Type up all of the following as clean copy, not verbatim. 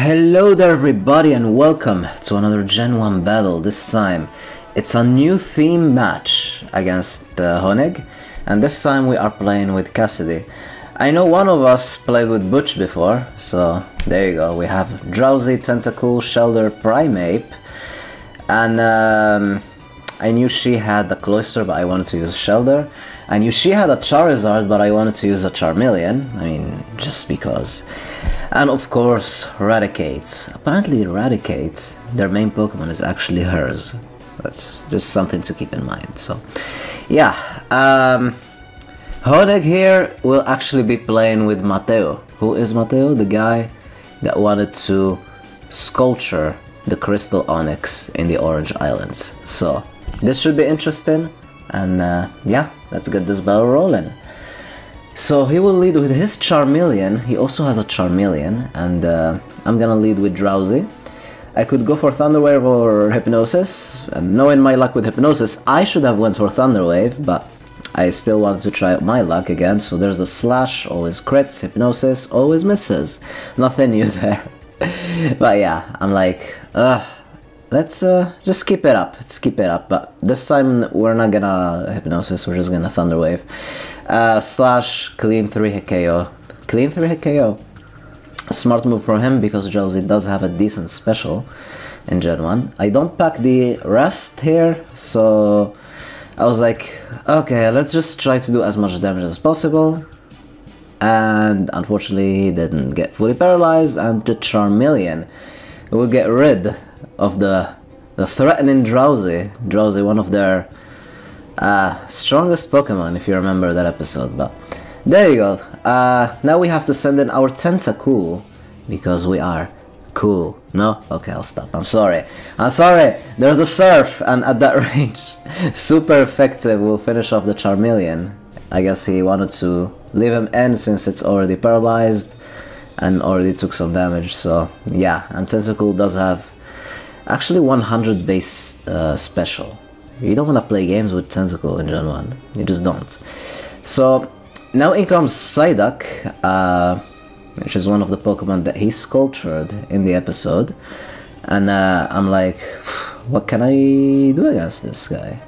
Hello there everybody and welcome to another Gen 1 battle. This time it's a new theme match against Honig, and this time we are playing with Cassidy. I know one of us played with Butch before, so there you go. We have Drowsy, Tentacool, Shelder, Primeape, and I knew she had the Cloyster but I wanted to use Shelder. I knew she had a Charizard but I wanted to use a Charmeleon, I mean just because. And of course, Raticate. Apparently Raticate, their main Pokemon, is actually hers. That's just something to keep in mind. So, yeah. Honig here will actually be playing with Mateo. Who is Mateo? The guy that wanted to sculpture the Crystal Onyx in the Orange Islands. So, this should be interesting. And yeah, let's get this battle rolling. So he will lead with his Charmeleon. He also has a Charmeleon, and I'm gonna lead with Drowsy. I could go for Thunder Wave or Hypnosis, and knowing my luck with Hypnosis, I should have went for Thunder Wave, but I still want to try out my luck again. So there's the Slash, always crits, Hypnosis, always misses. Nothing new there. But yeah, I'm like, let's just keep it up. Let's keep it up. But this time we're not gonna Hypnosis, we're just gonna Thunder Wave. Slash, clean 3 hit KO. Clean 3 hit KO. Smart move from him because Drowsy does have a decent special in Gen 1. I don't pack the rest here, so I was like, okay, let's just try to do as much damage as possible. And unfortunately he didn't get fully paralyzed, and the Charmeleon will get rid of the threatening Drowsy. Drowsy, one of their strongest Pokemon, if you remember that episode. But there you go. Now we have to send in our Tentacool because we are cool. No? Okay, I'll stop. I'm sorry. There's a Surf, and at that range, super effective. Will finish off the Charmeleon. I guess he wanted to leave him in since it's already paralyzed and already took some damage. So yeah, and Tentacool does have actually 100 base special. You don't want to play games with Tentacool in Gen 1. You just don't. So, now in comes Psyduck, which is one of the Pokemon that he sculptured in the episode. And I'm like, what can I do against this guy?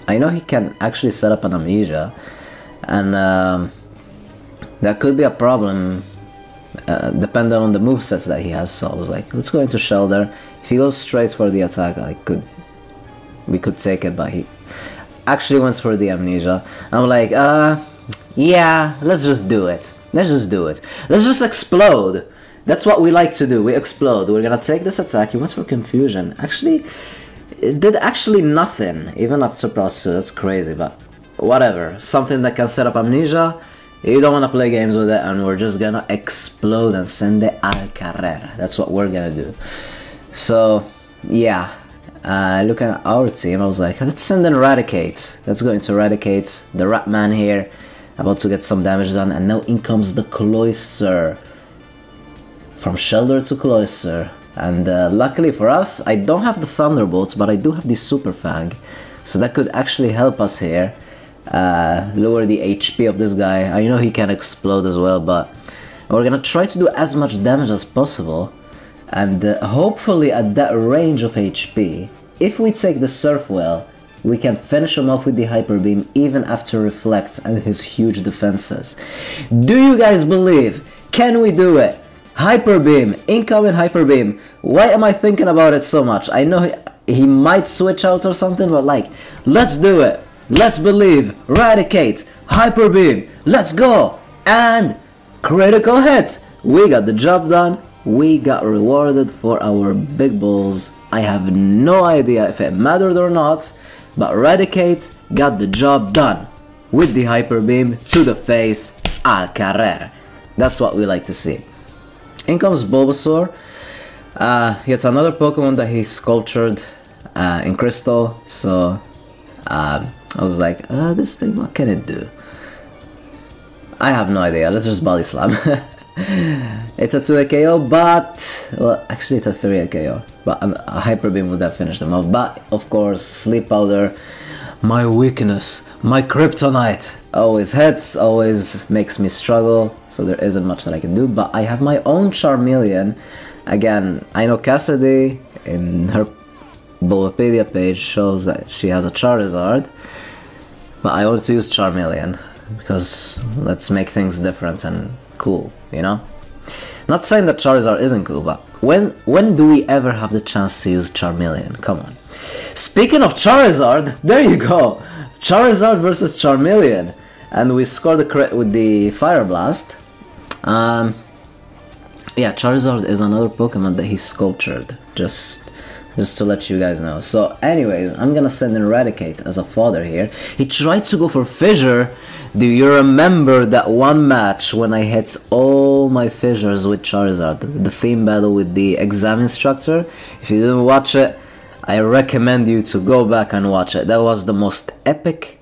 I know he can actually set up an Amnesia. And that could be a problem depending on the movesets that he has. So I was like, let's go into Shelter. If he goes straight for the attack, we could take it, but he actually went for the Amnesia. I'm like, yeah, let's just do it. Let's just explode. That's what we like to do. We explode. We're gonna take this attack. He went for Confusion. Actually, it did actually nothing, even after plus 2. That's crazy, but whatever. Something that can set up Amnesia. You don't want to play games with it, and we're just gonna explode and send it al carrer. That's what we're gonna do. So, yeah. Looking at our team, I was like, let's send in Raticate. Let's go into Raticate. The Ratman here, about to get some damage done, and now in comes the Cloyster. From Shelter to Cloyster. And luckily for us, I don't have the Thunderbolts, but I do have the Super Fang. So that could actually help us here. Lower the HP of this guy. I know he can explode as well, but we're gonna try to do as much damage as possible. And hopefully at that range of HP, if we take the Surf Whale, we can finish him off with the Hyper Beam even after Reflect and his huge defenses. Do you guys believe? Can we do it? Hyper Beam, incoming Hyper Beam. Why am I thinking about it so much? I know he might switch out or something, but like, let's do it. Let's believe. Raticate, Hyper Beam, let's go. And critical hit. We got the job done. We got rewarded for our big balls. I have no idea if it mattered or not, but Raticate got the job done with the Hyper Beam to the face, al carrer. That's what we like to see. In comes Bulbasaur, yet another Pokemon that he sculptured in Crystal. So I was like, this thing, what can it do? I have no idea. Let's just Body Slam. It's a 2 KO, but well, actually it's a 3 KO. But a Hyper Beam would have finished them off. But of course, Sleep Powder My weakness, my kryptonite. Always hits, always makes me struggle, so there isn't much that I can do, but I have my own Charmeleon. Again, I know Cassidy, in her Bulbapedia page, shows that she has a Charizard, but I want to use Charmeleon, because let's make things different and cool, you know? Not saying that Charizard isn't cool, but when do we ever have the chance to use Charmeleon? Come on. Speaking of Charizard, there you go! Charizard versus Charmeleon, and we scored the crit with the Fire Blast. Yeah, Charizard is another Pokemon that he sculptured, just to let you guys know. So anyways, I'm gonna send Eradicate as a fodder here. He tried to go for Fissure. Do you remember that one match when I hit all my Fissures with Charizard? The theme battle with the exam instructor? If you didn't watch it, I recommend you to go back and watch it. That was the most epic.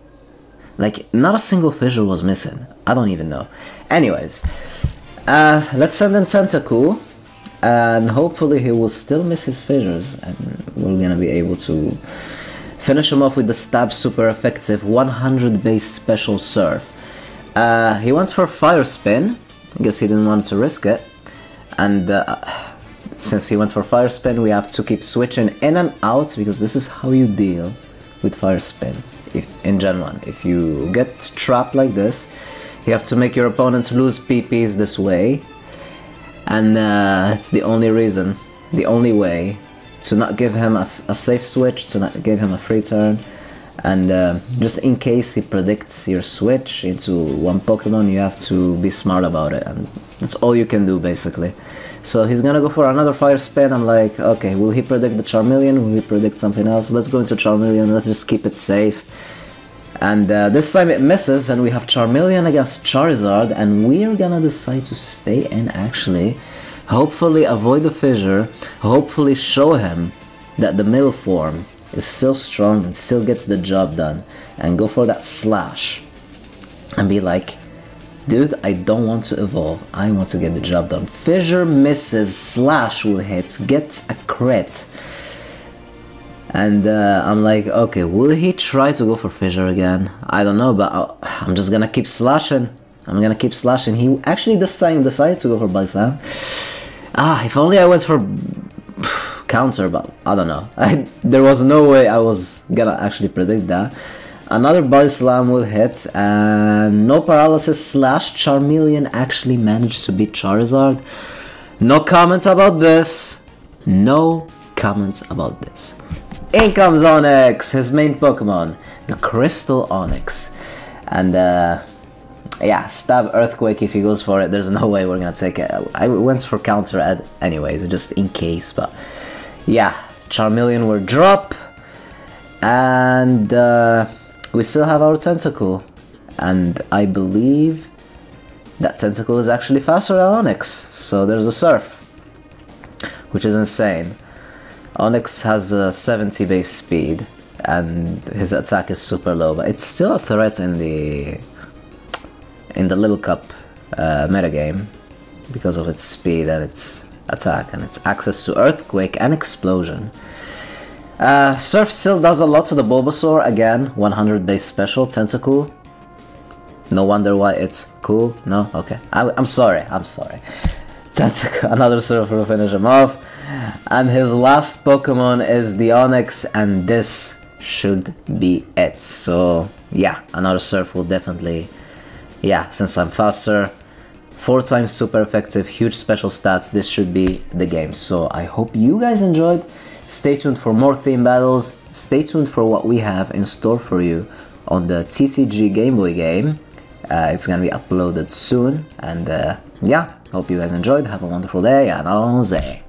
Like, not a single Fissure was missing. I don't even know. Anyways, let's send in Tentacool, and hopefully he will still miss his Fissures, and we're gonna be able to finish him off with the Stab super effective 100 base special Surf. He went for Fire Spin. I guess he didn't want to risk it, and since he went for Fire Spin, we have to keep switching in and out, because this is how you deal with Fire Spin in Gen 1. If you get trapped like this, you have to make your opponents lose PPs this way, and it's the only reason, the only way to not give him a safe switch, to not give him a free turn, and just in case he predicts your switch into one Pokemon, you have to be smart about it, and that's all you can do basically. So he's gonna go for another Fire Spin. I'm like, okay, will he predict the Charmeleon? Will he predict something else? Let's go into Charmeleon, let's just keep it safe. And this time it misses, and we have Charmeleon against Charizard, and we're gonna decide to stay in actually. Hopefully avoid the Fissure, hopefully show him that the middle form is still strong and still gets the job done, and go for that Slash. And be like, dude, I don't want to evolve, I want to get the job done. Fissure misses, Slash will hit, gets a crit. And I'm like, okay, will he try to go for Fissure again? I don't know, but I'm just gonna keep slashing. I'm gonna keep slashing. He actually this time decided to go for Body Slam. If only I went for counter, but I don't know. There was no way I was gonna actually predict that. Another Body Slam will hit, and no paralysis slash Charmeleon actually managed to beat Charizard. No comment about this. No comments about this. In comes Onyx, his main Pokemon, the Crystal Onyx. And yeah, Stab Earthquake if he goes for it. There's no way we're gonna take it. I went for counter anyways, just in case, but yeah, Charmeleon will drop, and we still have our Tentacool, and I believe that Tentacool is actually faster than Onyx, so there's a Surf, which is insane. Onyx has a 70 base speed, and his attack is super low, but it's still a threat in the Little Cup metagame because of its speed and its attack and its access to Earthquake and Explosion. Surf still does a lot to the Bulbasaur. Again, 100 base special, Tentacool. No wonder why it's cool. No? Okay. I'm sorry. Tentacool, another Surf will finish him off. And his last Pokemon is the Onyx, and this should be it. So yeah, another Surf will definitely, yeah, since I'm faster, 4 times super effective, huge special stats, this should be the game. So I hope you guys enjoyed. Stay tuned for more theme battles. Stay tuned for what we have in store for you on the TCG Game Boy game. It's gonna be uploaded soon, and yeah, hope you guys enjoyed. Have a wonderful day, and allons-y.